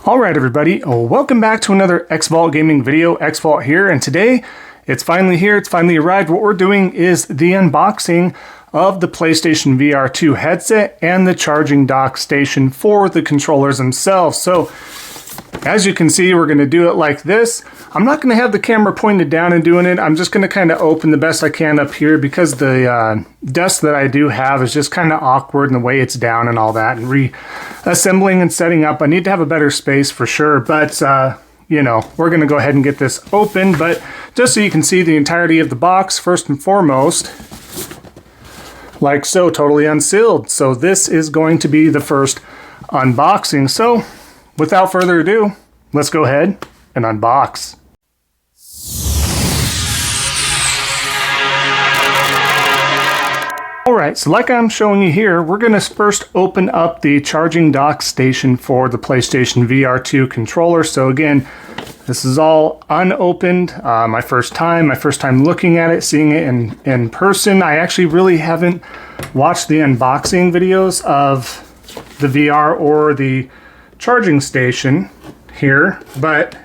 Alright everybody, welcome back to another Xvault gaming video. Xvault here, and today it's finally here, it's finally arrived. What we're doing is the unboxing of the PlayStation VR2 headset and the charging dock station for the controllers themselves. So as you can see, we're going to do it like this. I'm not going to have the camera pointed down and doing it. I'm just going to kind of open the best I can up here because the desk that I do have is just kind of awkward in the way it's down and all that. And reassembling and setting up, I need to have a better space for sure. But, you know, we're going to go ahead and get this open. But just so you can see the entirety of the box, first and foremost, like so, totally unsealed. So this is going to be the first unboxing. So without further ado, let's go ahead and unbox. Alright, so like I'm showing you here, we're going to first open up the charging dock station for the PlayStation VR2 controller. So again, this is all unopened. My first time looking at it, seeing it in person. I actually really haven't watched the unboxing videos of the VR or the charging station here, but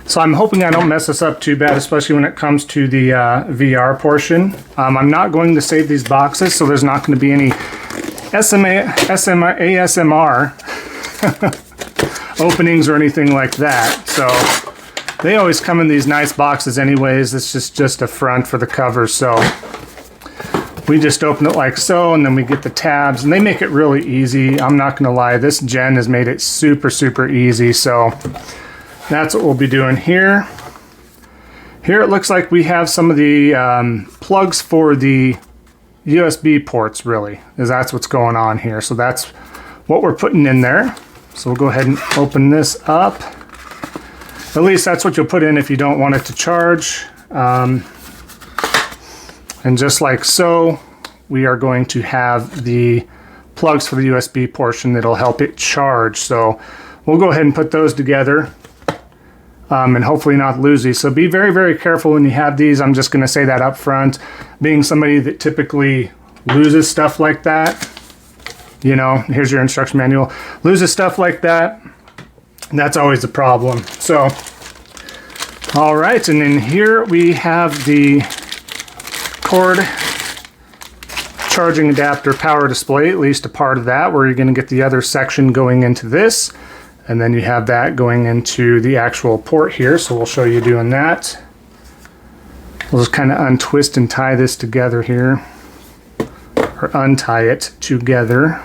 so I'm hoping I don't mess this up too bad, especially when it comes to the VR portion. I'm not going to save these boxes, so there's not going to be any ASMR openings or anything like that. So they always come in these nice boxes anyways. This is just a front for the cover, so we just open it like so, and then we get the tabs, and they make it really easy. I'm not going to lie, this gen has made it super easy, so that's what we'll be doing here. Here it looks like we have some of the plugs for the USB ports, really, is that's what's going on here. So that's what we're putting in there. So we'll go ahead and open this up. At least that's what you'll put in if you don't want it to charge. And just like so, we are going to have the plugs for the USB portion that'll help it charge. So we'll go ahead and put those together and hopefully not lose these. So be very careful when you have these. I'm just going to say that up front. Being somebody that typically loses stuff like that, you know, here's your instruction manual. Loses stuff like that, that's always a problem. So, all right, and then here we have the cord charging adapter power display, at least a part of that, where you're going to get the other section going into this, and then you have that going into the actual port here. So we'll show you doing that. We'll just kind of untwist and tie this together here, or untie it together,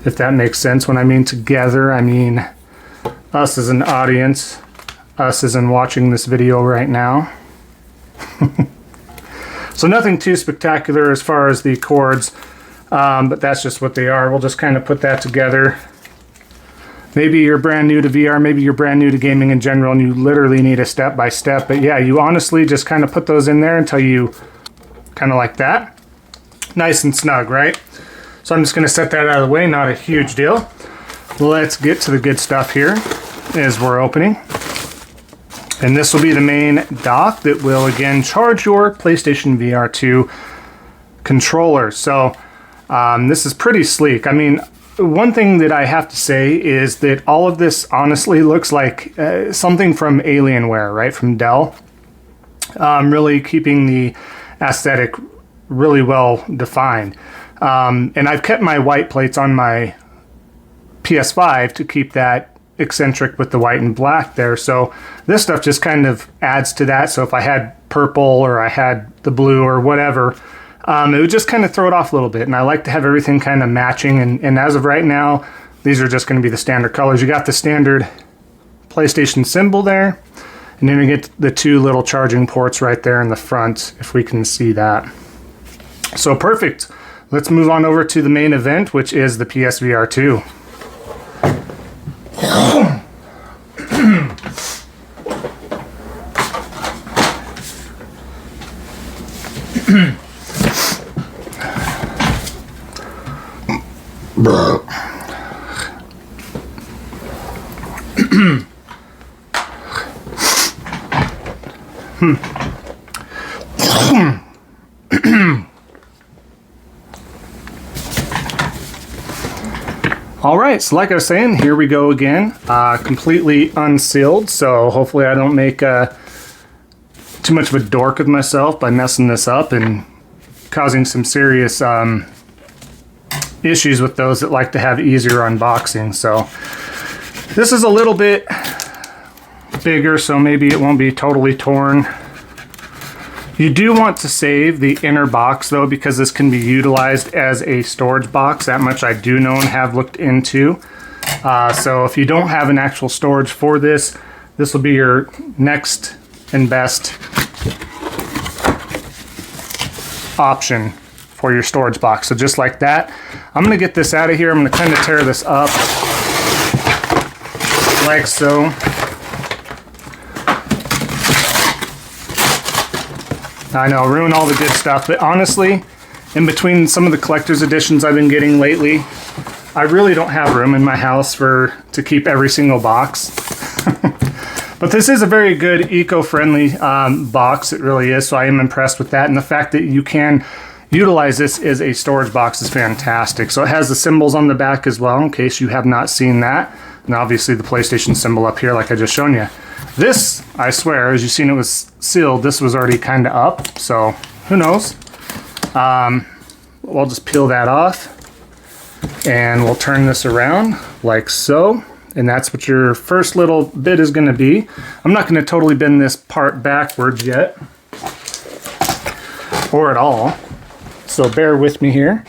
if that makes sense. When I mean together, I mean us as an audience, us as in watching this video right now. So nothing too spectacular as far as the cords, but that's just what they are. We'll just kind of put that together. Maybe you're brand new to VR, maybe you're brand new to gaming in general, and you literally need a step-by-step. But yeah, you honestly just kind of put those in there until you kind of like that. Nice and snug, right? So I'm just going to set that out of the way, not a huge deal. Let's get to the good stuff here as we're opening. And this will be the main dock that will, again, charge your PlayStation VR2 controller. So this is pretty sleek. I mean, one thing that I have to say is that all of this honestly looks like something from Alienware, right, from Dell. Really keeping the aesthetic really well defined. And I've kept my white plates on my PS5 to keep that eccentric with the white and black there. So this stuff just kind of adds to that. So if I had purple or I had the blue or whatever, it would just kind of throw it off a little bit. And I like to have everything kind of matching. And as of right now, these are just going to be the standard colors. You got the standard PlayStation symbol there. And then you get the two little charging ports right there in the front, if we can see that. So perfect. Let's move on over to the main event, which is the PSVR2. All right, so like I was saying, here we go again, completely unsealed. So hopefully I don't make too much of a dork of myself by messing this up and causing some serious issues with those that like to have easier unboxing. So this is a little bit bigger, so maybe it won't be totally torn. You do want to save the inner box though, because this can be utilized as a storage box. That much I do know and have looked into. So if you don't have an actual storage for this, this will be your next and best option for your storage box. So just like that, I'm gonna get this out of here. I'm gonna kind of tear this up like so. I know, ruin all the good stuff, but honestly, in between some of the collector's editions I've been getting lately, I really don't have room in my house to keep every single box. But this is a very good eco-friendly box, it really is, so I am impressed with that. And the fact that you can utilize this as a storage box is fantastic. So it has the symbols on the back as well, in case you have not seen that. And obviously the PlayStation symbol up here, like I just shown you. This, I swear, as you've seen, it was sealed. This was already kind of up, so who knows? We'll just peel that off, and we'll turn this around like so. And that's what your first little bit is going to be. I'm not going to totally bend this part backwards yet, or at all. So bear with me here.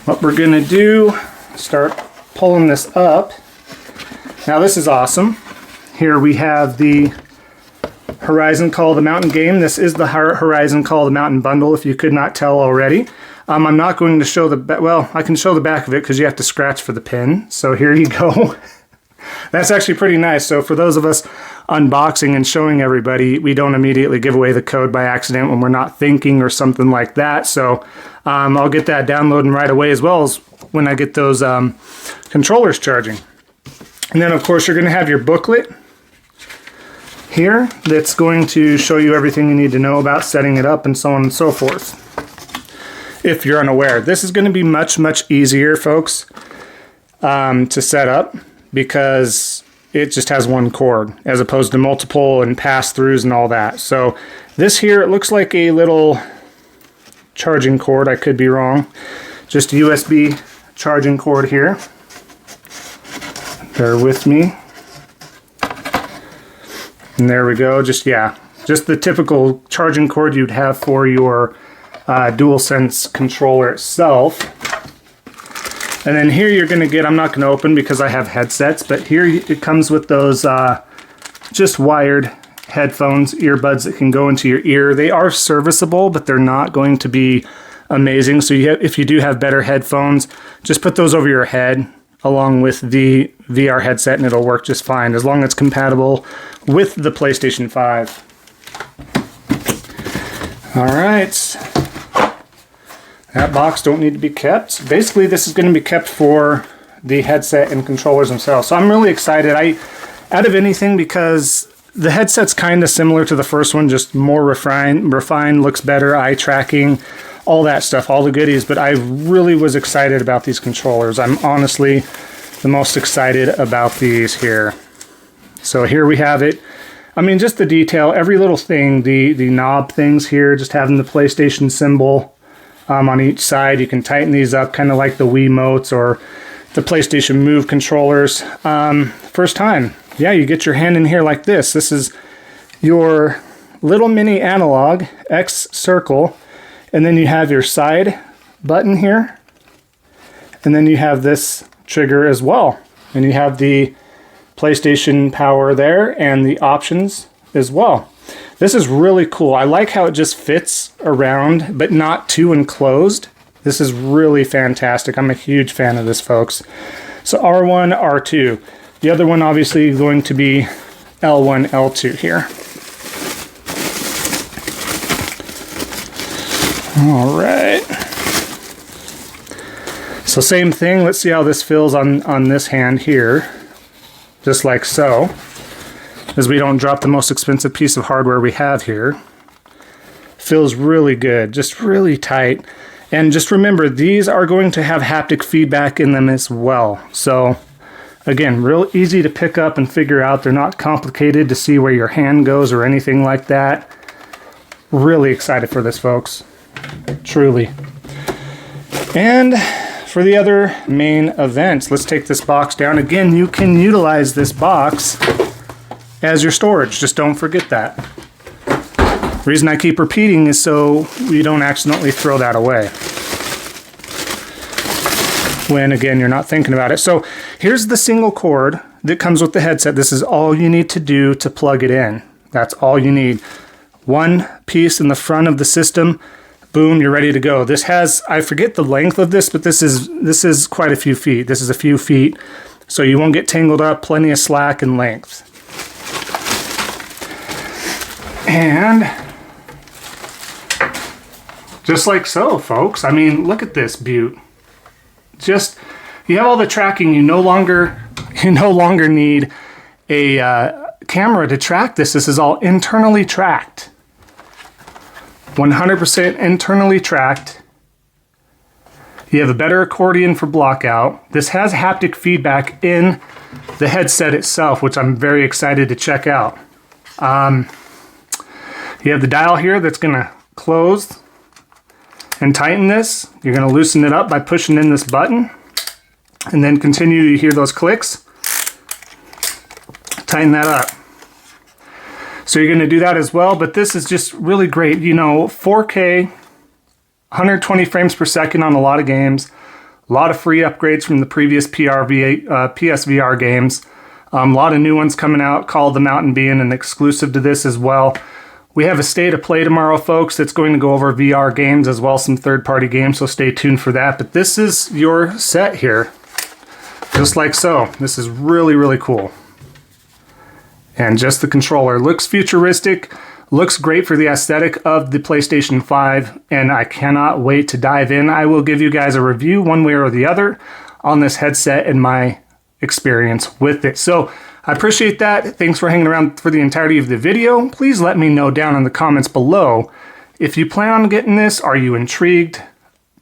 What we're going to do, start pulling this up. Now this is awesome. Here we have the Horizon Call of the Mountain game. This is the Horizon Call of the Mountain bundle, if you could not tell already. I'm not going to show well, I can show the back of it because you have to scratch for the pin. So here you go. That's actually pretty nice. So for those of us unboxing and showing everybody, we don't immediately give away the code by accident when we're not thinking or something like that. So I'll get that downloading right away, as well as when I get those controllers charging. And then of course you're going to have your booklet here that's going to show you everything you need to know about setting it up and so on and so forth. If you're unaware, this is going to be much easier, folks, to set up, because it just has one cord as opposed to multiple and pass-throughs and all that. So this here, it looks like a little charging cord. I could be wrong. Just a USB charging cord here. Bear with me. And there we go. Just the typical charging cord you'd have for your DualSense controller itself. And then here you're going to get, I'm not going to open because I have headsets, but here it comes with those just wired headphones, earbuds that can go into your ear. They are serviceable, but they're not going to be amazing. So if you do have better headphones, just put those over your head along with the VR headset and it'll work just fine, as long as it's compatible with the PlayStation 5. All right. That box don't need to be kept. Basically, this is going to be kept for the headset and controllers themselves. So I'm really excited. Out of anything, because the headset's kind of similar to the first one, just more refined, looks better, eye tracking, all that stuff, all the goodies. But I really was excited about these controllers. I'm honestly the most excited about these here. So here we have it. I mean, just the detail, every little thing, the knob things here, just having the PlayStation symbol on each side. You can tighten these up, kind of like the Wiimotes or the PlayStation Move controllers. First time, yeah, you get your hand in here like this. This is your little mini analog, X circle, and then you have your side button here, and then you have this trigger as well. And you have the PlayStation power there and the options as well. This is really cool. I like how it just fits around, but not too enclosed. This is really fantastic. I'm a huge fan of this, folks. So R1, R2. The other one obviously going to be L1, L2 here. All right. So same thing. Let's see how this feels on this hand here. Just like so. As we don't drop the most expensive piece of hardware we have here. Feels really good. Just really tight. And just remember, these are going to have haptic feedback in them as well. So again, real easy to pick up and figure out. They're not complicated to see where your hand goes or anything like that. Really excited for this, folks. Truly. And for the other main events, let's take this box down. Again, you can utilize this box as your storage. Just don't forget that. The reason I keep repeating is so you don't accidentally throw that away when, again, you're not thinking about it. So here's the single cord that comes with the headset. This is all you need to do to plug it in. That's all you need. One piece in the front of the system. Boom, you're ready to go. This has, I forget the length of this, but this is quite a few feet. This is a few feet, so you won't get tangled up. Plenty of slack and length. And just like so, folks. I mean, look at this beaut. Just, you have all the tracking. You no longer need a camera to track this. This is all internally tracked. 100% internally tracked. You have a better accordion for blockout. This has haptic feedback in the headset itself, which I'm very excited to check out. You have the dial here that's going to close and tighten this. You're going to loosen it up by pushing in this button, and then continue to hear those clicks. Tighten that up. So you're going to do that as well, but this is just really great. You know, 4K, 120 frames per second on a lot of games, a lot of free upgrades from the previous PSVR games, a lot of new ones coming out, Call of the Mountain being an exclusive to this as well. We have a State of Play tomorrow, folks, that's going to go over VR games as well as some third-party games, so stay tuned for that. But this is your set here, just like so. This is really, really cool. And just the controller. Looks futuristic, looks great for the aesthetic of the PlayStation 5, and I cannot wait to dive in. I will give you guys a review one way or the other on this headset and my experience with it. So I appreciate that. Thanks for hanging around for the entirety of the video. Please let me know down in the comments below if you plan on getting this. Are you intrigued?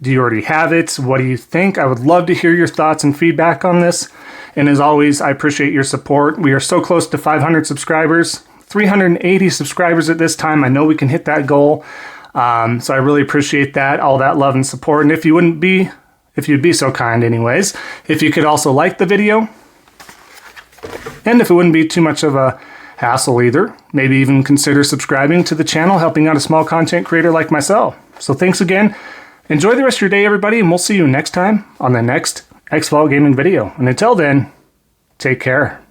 Do you already have it? What do you think? I would love to hear your thoughts and feedback on this. And as always, I appreciate your support. We are so close to 500 subscribers, 380 subscribers at this time. I know we can hit that goal. So I really appreciate that, all that love and support. And if you'd be so kind anyways, if you could also like the video, and if it wouldn't be too much of a hassle either, maybe even consider subscribing to the channel, helping out a small content creator like myself. So thanks again. Enjoy the rest of your day, everybody, and we'll see you next time on the next Xvault gaming video. And until then, take care.